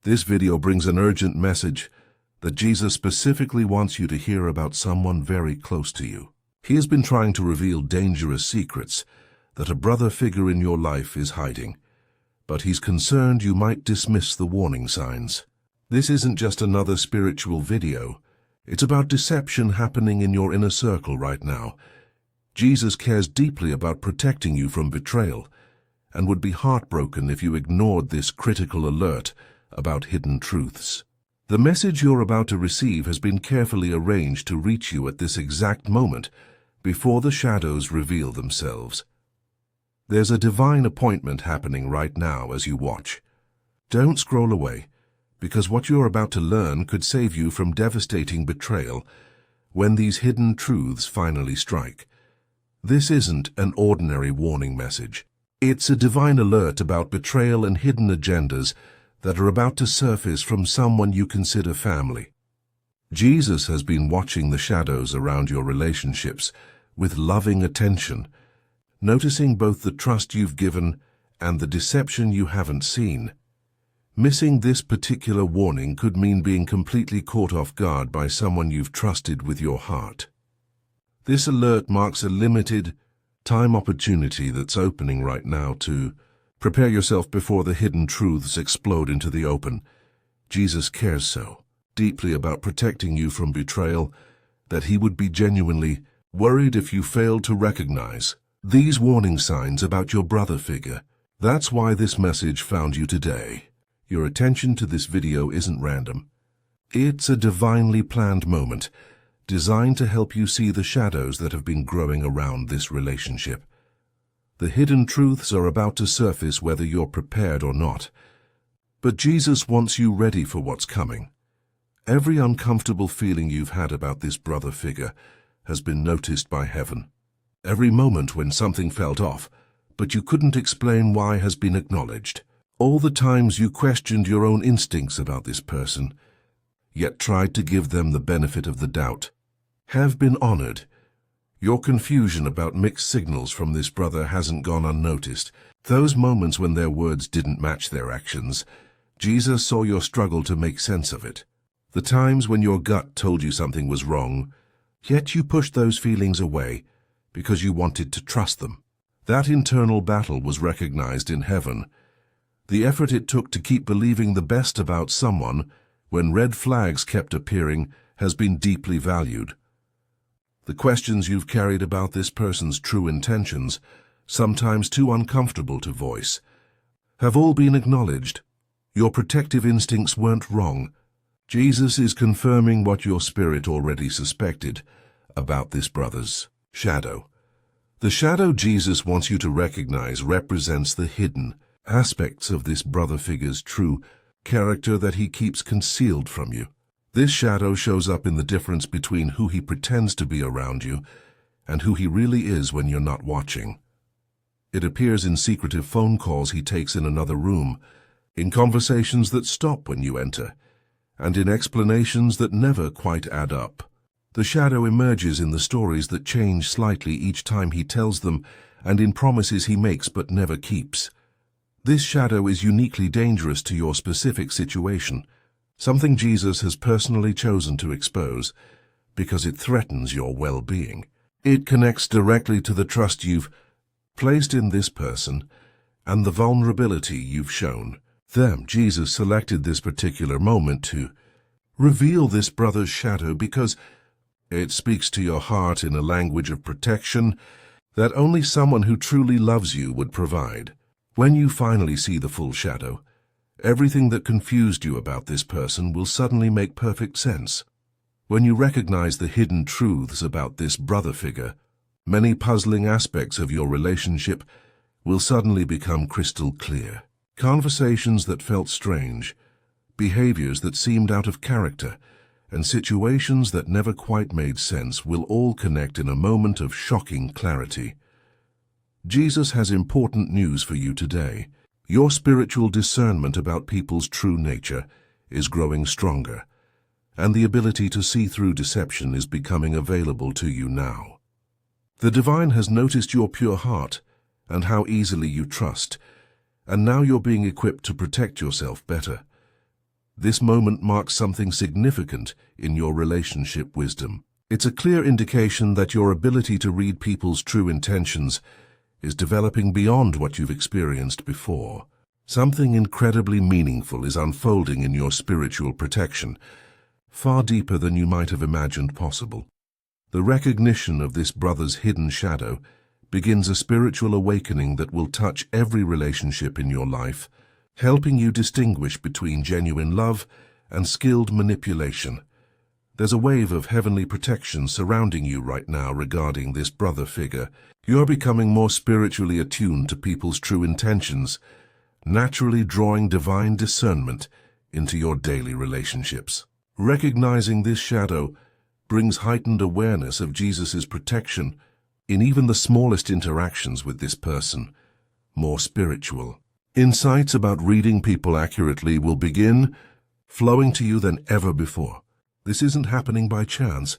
This video brings an urgent message that Jesus specifically wants you to hear about someone very close to you. He has been trying to reveal dangerous secrets that a brother figure in your life is hiding, but he's concerned you might dismiss the warning signs. This isn't just another spiritual video. It's about deception happening in your inner circle right now. Jesus cares deeply about protecting you from betrayal and would be heartbroken if you ignored this critical alert about hidden truths. The message you're about to receive has been carefully arranged to reach you at this exact moment before the shadows reveal themselves. There's a divine appointment happening right now as you watch. Don't scroll away, because what you're about to learn could save you from devastating betrayal when these hidden truths finally strike. This isn't an ordinary warning message. It's a divine alert about betrayal and hidden agendas that are about to surface from someone you consider family. Jesus has been watching the shadows around your relationships with loving attention, noticing both the trust you've given and the deception you haven't seen. Missing this particular warning could mean being completely caught off guard by someone you've trusted with your heart. This alert marks a limited time opportunity that's opening right now to prepare yourself before the hidden truths explode into the open. Jesus cares so deeply about protecting you from betrayal that he would be genuinely worried if you failed to recognize these warning signs about your brother figure. That's why this message found you today. Your attention to this video isn't random. It's a divinely planned moment, designed to help you see the shadows that have been growing around this relationship. The hidden truths are about to surface whether you're prepared or not. But Jesus wants you ready for what's coming. Every uncomfortable feeling you've had about this brother figure has been noticed by heaven. Every moment when something felt off, but you couldn't explain why, has been acknowledged. All the times you questioned your own instincts about this person, yet tried to give them the benefit of the doubt, have been honored. Your confusion about mixed signals from this brother hasn't gone unnoticed. Those moments when their words didn't match their actions, Jesus saw your struggle to make sense of it. The times when your gut told you something was wrong, yet you pushed those feelings away because you wanted to trust them. That internal battle was recognized in heaven. The effort it took to keep believing the best about someone when red flags kept appearing has been deeply valued. The questions you've carried about this person's true intentions, sometimes too uncomfortable to voice, have all been acknowledged. Your protective instincts weren't wrong. Jesus is confirming what your spirit already suspected about this brother's shadow. The shadow Jesus wants you to recognize represents the hidden aspects of this brother figure's true character that he keeps concealed from you. This shadow shows up in the difference between who he pretends to be around you and who he really is when you're not watching. It appears in secretive phone calls he takes in another room, in conversations that stop when you enter, and in explanations that never quite add up. The shadow emerges in the stories that change slightly each time he tells them, and in promises he makes but never keeps. This shadow is uniquely dangerous to your specific situation, something Jesus has personally chosen to expose because it threatens your well-being. It connects directly to the trust you've placed in this person and the vulnerability you've shown them. Jesus selected this particular moment to reveal this brother's shadow because it speaks to your heart in a language of protection that only someone who truly loves you would provide. When you finally see the full shadow, everything that confused you about this person will suddenly make perfect sense. When you recognize the hidden truths about this brother figure, many puzzling aspects of your relationship will suddenly become crystal clear. Conversations that felt strange, behaviors that seemed out of character, and situations that never quite made sense will all connect in a moment of shocking clarity. Jesus has important news for you today. Your spiritual discernment about people's true nature is growing stronger, and the ability to see through deception is becoming available to you now. The divine has noticed your pure heart and how easily you trust, and now you're being equipped to protect yourself better. This moment marks something significant in your relationship wisdom. It's a clear indication that your ability to read people's true intentions is developing beyond what you've experienced before. Something incredibly meaningful is unfolding in your spiritual protection, far deeper than you might have imagined possible. The recognition of this brother's hidden shadow begins a spiritual awakening that will touch every relationship in your life, helping you distinguish between genuine love and skilled manipulation. There's a wave of heavenly protection surrounding you right now regarding this brother figure. You're becoming more spiritually attuned to people's true intentions, naturally drawing divine discernment into your daily relationships. Recognizing this shadow brings heightened awareness of Jesus' protection in even the smallest interactions with this person, more spiritual. Insights about reading people accurately will begin flowing to you than ever before. This isn't happening by chance.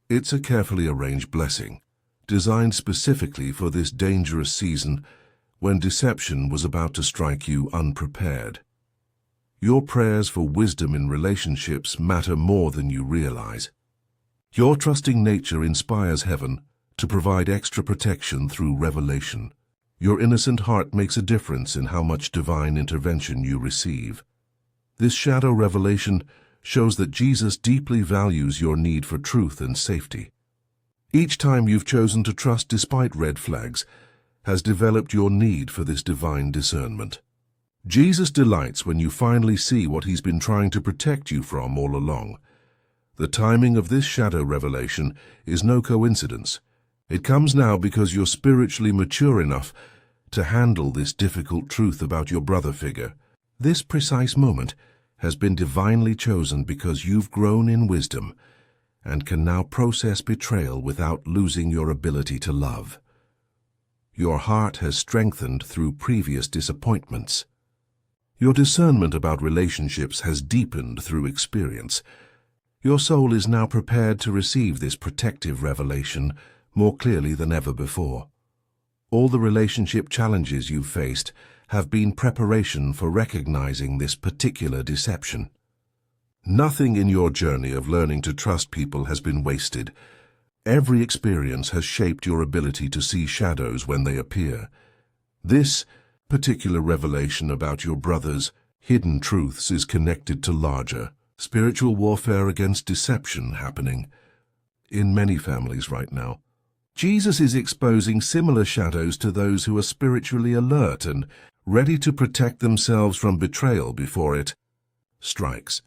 It's a carefully arranged blessing, designed specifically for this dangerous season when deception was about to strike you unprepared. Your prayers for wisdom in relationships matter more than you realize. Your trusting nature inspires heaven to provide extra protection through revelation. Your innocent heart makes a difference in how much divine intervention you receive. This shadow revelation shows that Jesus deeply values your need for truth and safety. Each time you've chosen to trust despite red flags has developed your need for this divine discernment. Jesus delights when you finally see what he's been trying to protect you from all along. The timing of this shadow revelation is no coincidence. It comes now because you're spiritually mature enough to handle this difficult truth about your brother figure. This precise moment has been divinely chosen because you've grown in wisdom and can now process betrayal without losing your ability to love. Your heart has strengthened through previous disappointments. Your discernment about relationships has deepened through experience. Your soul is now prepared to receive this protective revelation more clearly than ever before. All the relationship challenges you've faced have been preparation for recognizing this particular deception. Nothing in your journey of learning to trust people has been wasted. Every experience has shaped your ability to see shadows when they appear. This particular revelation about your brother's hidden truths is connected to larger spiritual warfare against deception happening in many families right now. Jesus is exposing similar shadows to those who are spiritually alert and ready to protect themselves from betrayal before it strikes.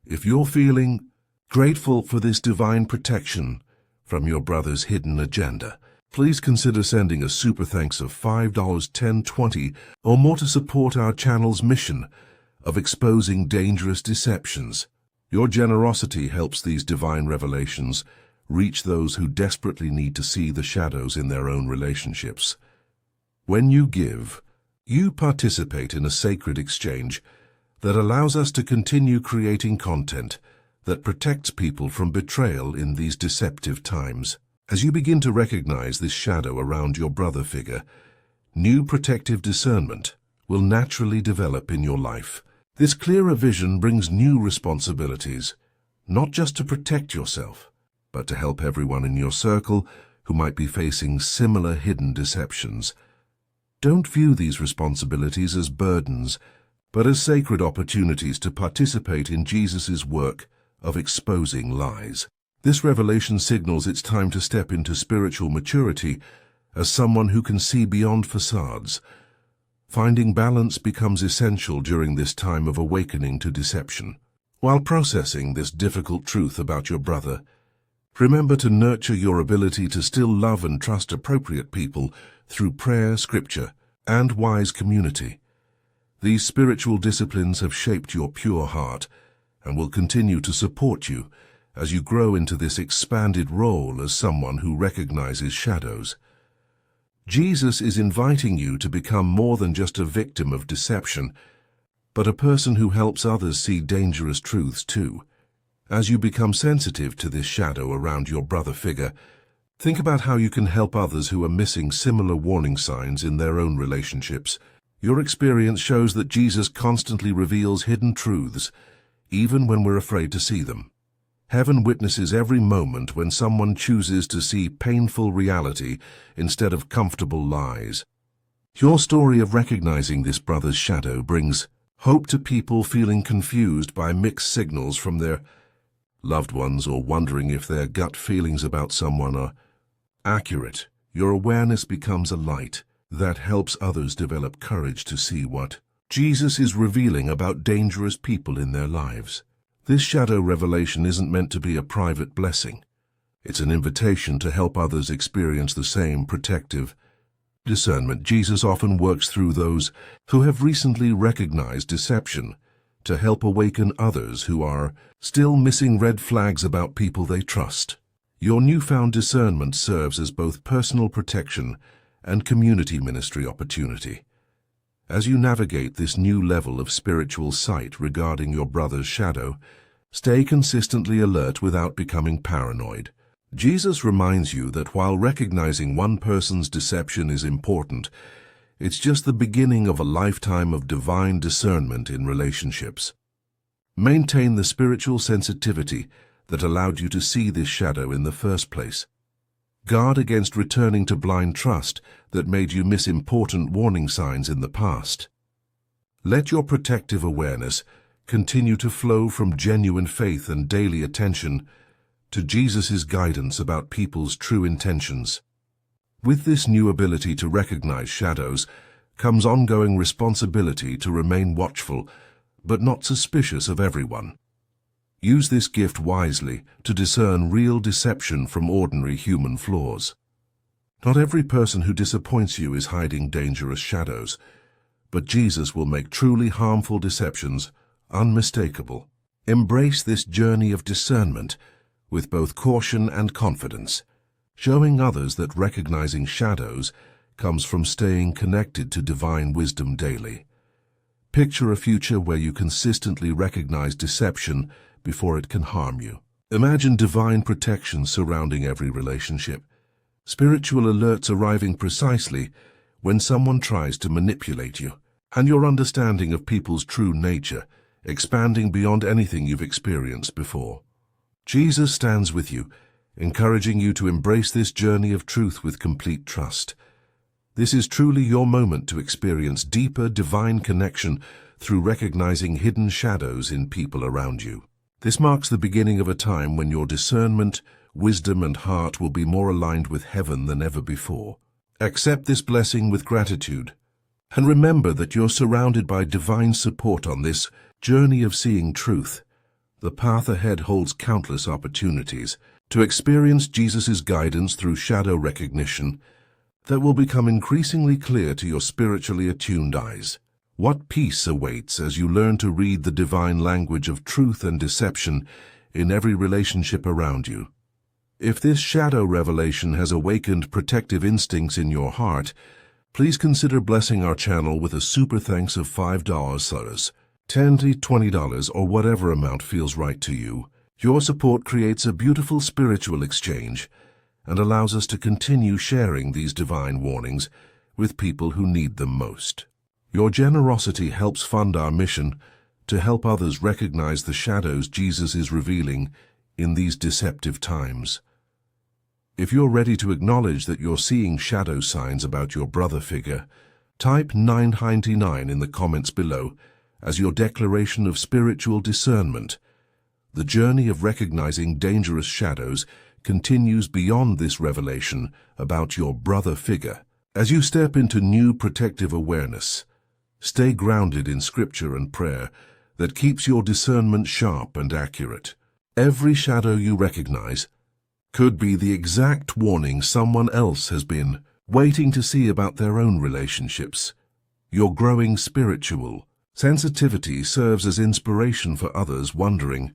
If you're feeling grateful for this divine protection from your brother's hidden agenda, please consider sending a super thanks of $5, $10, $20, or more to support our channel's mission of exposing dangerous deceptions. Your generosity helps these divine revelations reach those who desperately need to see the shadows in their own relationships. When you give, you participate in a sacred exchange that allows us to continue creating content that protects people from betrayal in these deceptive times. As you begin to recognize this shadow around your brother figure, new protective discernment will naturally develop in your life. This clearer vision brings new responsibilities, not just to protect yourself, but to help everyone in your circle who might be facing similar hidden deceptions. Don't view these responsibilities as burdens, but as sacred opportunities to participate in Jesus' work of exposing lies. This revelation signals it's time to step into spiritual maturity as someone who can see beyond facades. Finding balance becomes essential during this time of awakening to deception. While processing this difficult truth about your brother, remember to nurture your ability to still love and trust appropriate people through prayer, scripture, and wise community. These spiritual disciplines have shaped your pure heart and will continue to support you as you grow into this expanded role as someone who recognizes shadows. Jesus is inviting you to become more than just a victim of deception, but a person who helps others see dangerous truths too. As you become sensitive to this shadow around your brother figure, think about how you can help others who are missing similar warning signs in their own relationships. Your experience shows that Jesus constantly reveals hidden truths even when we're afraid to see them. Heaven witnesses every moment when someone chooses to see painful reality instead of comfortable lies. Your story of recognizing this brother's shadow brings hope to people feeling confused by mixed signals from their loved ones or wondering if their gut feelings about someone are accurate. Your awareness becomes a light that helps others develop courage to see what Jesus is revealing about dangerous people in their lives. This shadow revelation isn't meant to be a private blessing. It's an invitation to help others experience the same protective discernment. Jesus often works through those who have recently recognized deception to help awaken others who are still missing red flags about people they trust. Your newfound discernment serves as both personal protection and community ministry opportunity. As you navigate this new level of spiritual sight regarding your brother's shadow, stay consistently alert without becoming paranoid. Jesus reminds you that while recognizing one person's deception is important, it's just the beginning of a lifetime of divine discernment in relationships. Maintain the spiritual sensitivity that allowed you to see this shadow in the first place. Guard against returning to blind trust that made you miss important warning signs in the past. Let your protective awareness continue to flow from genuine faith and daily attention to Jesus' guidance about people's true intentions. With this new ability to recognize shadows comes ongoing responsibility to remain watchful but not suspicious of everyone. Use this gift wisely to discern real deception from ordinary human flaws. Not every person who disappoints you is hiding dangerous shadows, but Jesus will make truly harmful deceptions unmistakable. Embrace this journey of discernment with both caution and confidence, showing others that recognizing shadows comes from staying connected to divine wisdom daily. Picture a future where you consistently recognize deception before it can harm you. Imagine divine protection surrounding every relationship, spiritual alerts arriving precisely when someone tries to manipulate you, and your understanding of people's true nature expanding beyond anything you've experienced before. Jesus stands with you, encouraging you to embrace this journey of truth with complete trust. This is truly your moment to experience deeper divine connection through recognizing hidden shadows in people around you. This marks the beginning of a time when your discernment, wisdom, and heart will be more aligned with heaven than ever before. Accept this blessing with gratitude, and remember that you're surrounded by divine support on this journey of seeing truth. The path ahead holds countless opportunities to experience Jesus' guidance through shadow recognition that will become increasingly clear to your spiritually attuned eyes. What peace awaits as you learn to read the divine language of truth and deception in every relationship around you. If this shadow revelation has awakened protective instincts in your heart, please consider blessing our channel with a super thanks of $5, $10, $20, or whatever amount feels right to you. Your support creates a beautiful spiritual exchange and allows us to continue sharing these divine warnings with people who need them most. Your generosity helps fund our mission to help others recognize the shadows Jesus is revealing in these deceptive times. If you're ready to acknowledge that you're seeing shadow signs about your brother figure, type 999 in the comments below as your declaration of spiritual discernment. The journey of recognizing dangerous shadows continues beyond this revelation about your brother figure. As you step into new protective awareness, stay grounded in scripture and prayer that keeps your discernment sharp and accurate. Every shadow you recognize could be the exact warning someone else has been waiting to see about their own relationships. Your growing spiritual sensitivity serves as inspiration for others wondering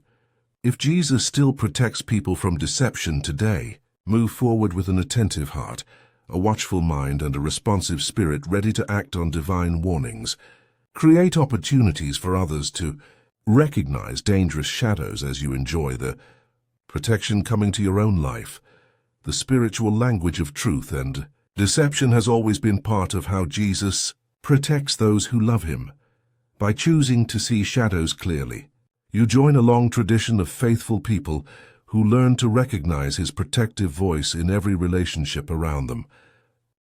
if Jesus still protects people from deception today. Move forward with an attentive heart, a watchful mind, and a responsive spirit ready to act on divine warnings. Create opportunities for others to recognize dangerous shadows as you enjoy the protection coming to your own life. The spiritual language of truth and deception has always been part of how Jesus protects those who love him. By choosing to see shadows clearly, You join a long tradition of faithful people who learn to recognize his protective voice in every relationship around them.